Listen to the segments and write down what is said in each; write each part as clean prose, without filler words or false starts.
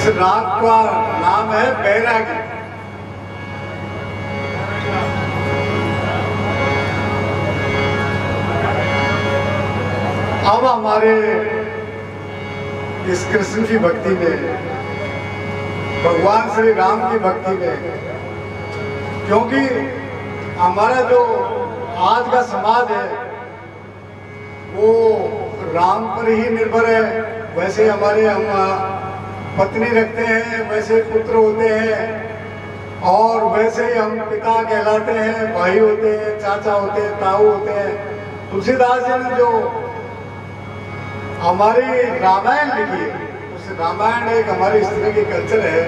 इस राग का नाम है बैरागी। अब हमारे इस कृष्ण की भक्ति में, भगवान श्री राम की भक्ति में, क्योंकि हमारा जो आज का समाज है वो राम पर ही निर्भर है। वैसे हमारे हम पत्नी रखते हैं, वैसे पुत्र होते हैं, और वैसे ही हम पिता कहलाते हैं, भाई होते हैं, चाचा होते हैं, ताऊ होते हैं। तुलसीदास जी ने जो हमारी रामायण लिखी है, उस रामायण एक हमारी इस तरह की कल्चर है,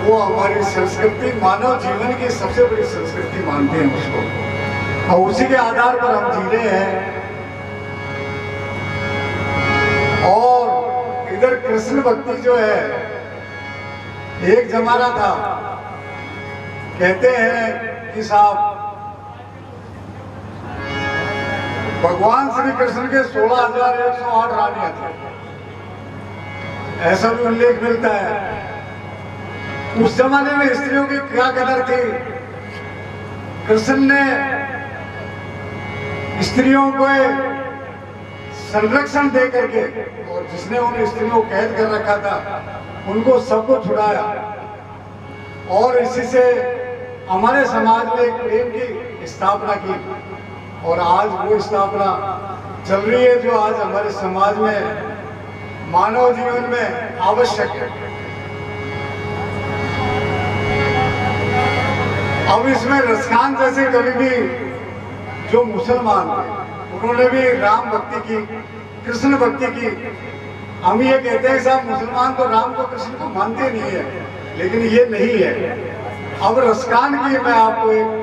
वो हमारी संस्कृति, मानव जीवन की सबसे बड़ी संस्कृति मानते हैं उसको, और उसी के आधार पर हम जी रहे हैं। और इधर कृष्ण भक्ति जो है, एक जमाना था, कहते हैं कि साहब भगवान श्री कृष्ण के 16,108 रानियां थी, ऐसा भी उल्लेख मिलता है। उस जमाने में स्त्रियों की क्या कदर थी। कृष्ण ने स्त्रियों को संरक्षण दे करके, और जिसने उन स्त्रियों को कैद कर रखा था उनको सबको छुड़ाया, और इसी से हमारे समाज में एक प्रेम की स्थापना की। और आज वो स्थापना चल रही है जो आज हमारे समाज में, मानव जीवन में आवश्यक है। अब इसमें रसखान जैसे कभी भी जो मुसलमान थे, उन्होंने भी राम भक्ति की, कृष्ण भक्ति की। हम ये कहते हैं साहब मुसलमान तो राम को, कृष्ण को मानते नहीं है, लेकिन ये नहीं है। अब रसखान की मैं आपको एक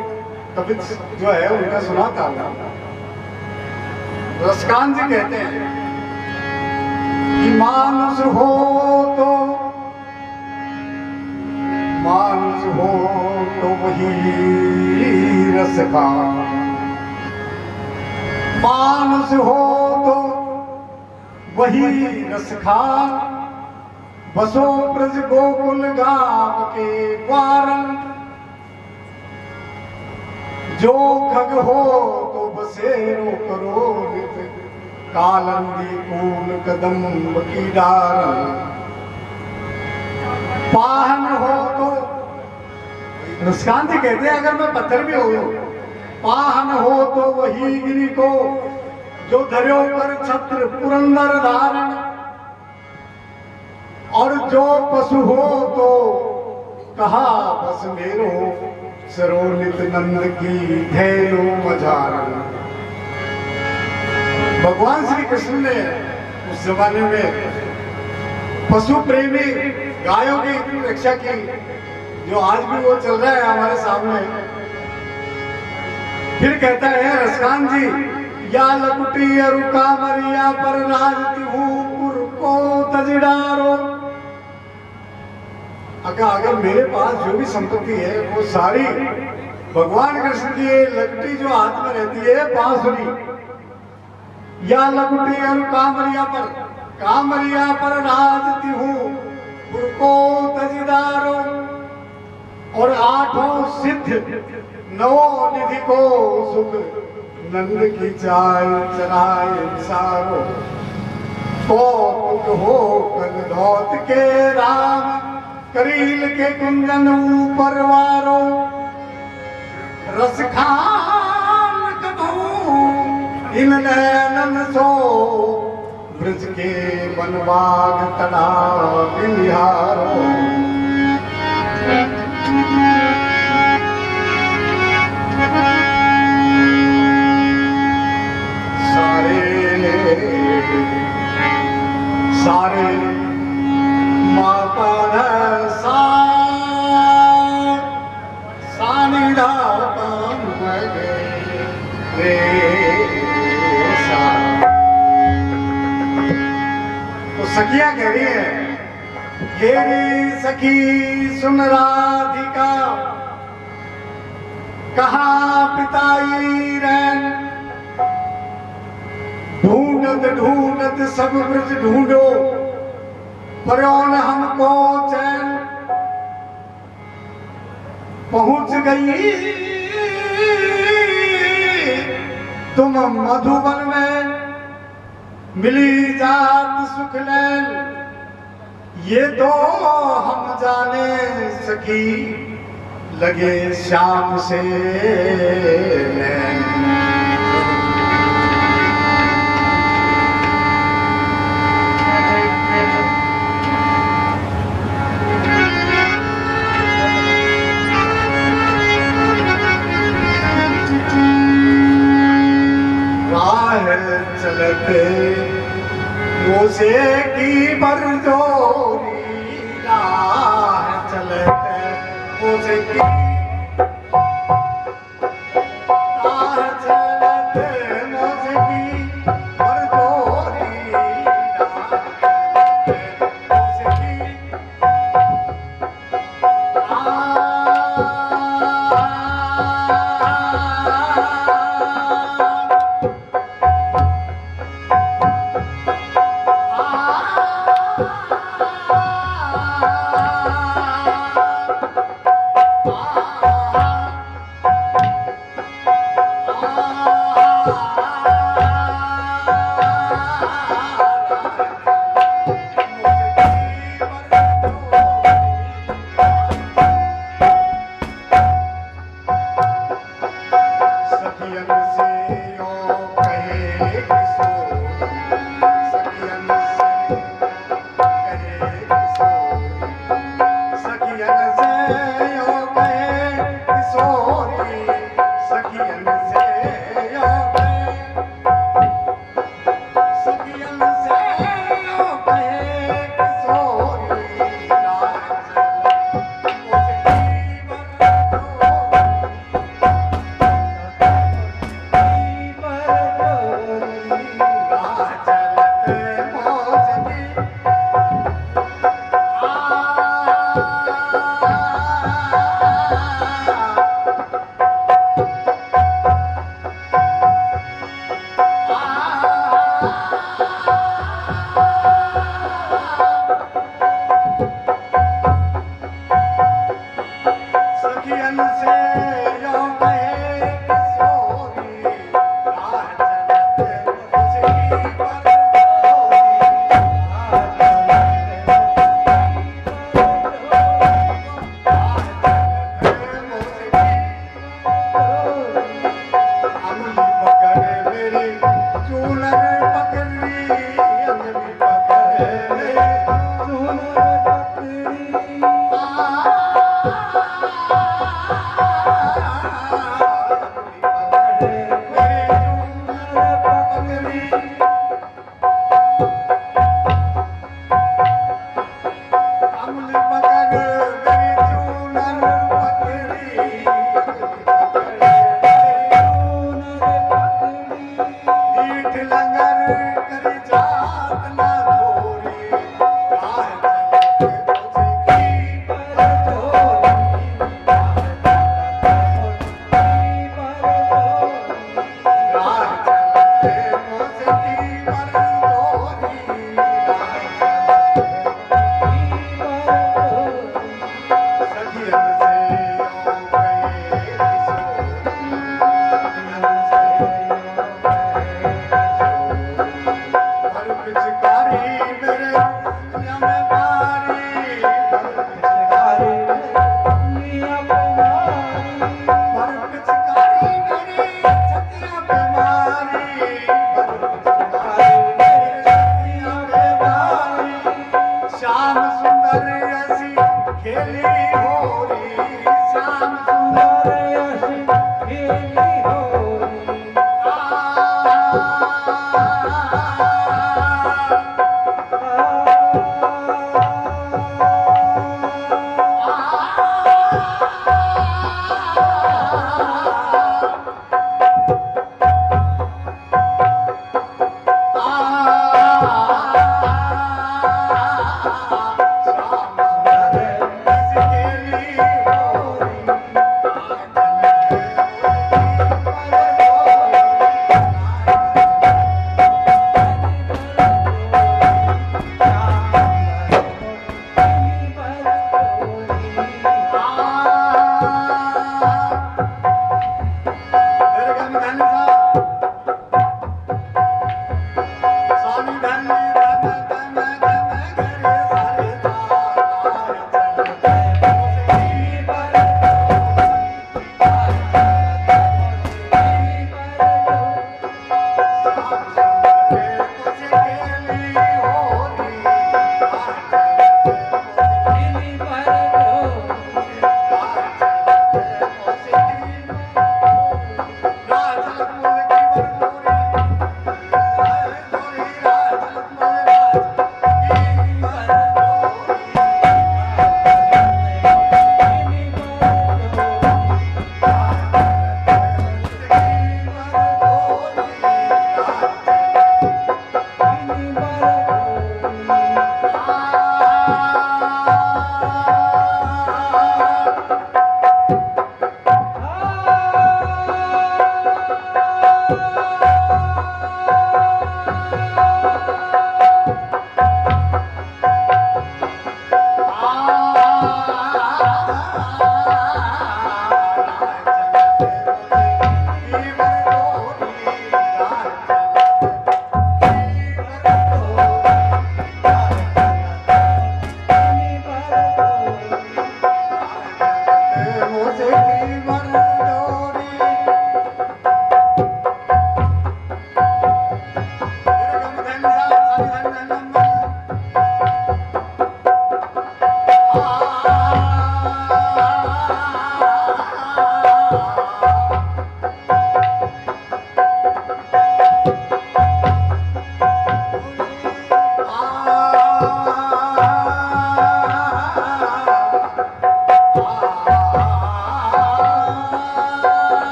कवित जो है उनका सुनाता हूँ। रसखान जी कहते हैं कि मानुष हो तो वही रसखान, मानुष हो तो वही रसखान, बसो ब्रज गोकुल गांव के द्वारन, जो खग हो तो बसेरो करो नित, कालंदी कूल कदम की डारन, पाहन हो तो, रसखान जी कहते हैं अगर मैं पत्थर भी हो, पाहन हो तो वही गिरी को, जो धर्यो पर छत्र पुरंदर धारण, और जो पशु हो तो कहा बस मेरो, सरोनित नंद की धैलो मझारण। भगवान श्री कृष्ण ने उस जमाने में पशु प्रेमी गायों की इतनी रक्षा की, जो आज भी वो चल रहा है हमारे सामने। फिर कहता है रसखान जी, या लकुटी अरुका मरिया पर राजती हूँ को तजडारो। अगर मेरे पास जो भी संपत्ति है वो सारी भगवान कृष्ण की है। लकुटी जो हाथ में रहती है बांसुरी, या लकुटी अरुका मरिया पर राजती हूँ को तजडारो, और आठों सिद्ध नवो निधि को सुख, नंद की चाय चराय सारो, तो हो कल धौत के राम, करील के कुंजन ऊपर वारो, रसखान कदू इन नैनन सो, ब्रज के बनबाग तड़ा बिहारो। सारे माता सा सानिधा रे सा। तो सखिया कह रही है, हे रे सखी सुन राधिका, कहाँ पिताई रैन, ढूंढत ढूंढत सब ब्रज ढूंढो, परौन हमको चैन पहुंच गई तुम मधुबन में मिली जात सुख लैन, ये तो हम जाने सकी लगे श्याम से नैन। चलते मोसे की बरजोरी राह चलते मोसे की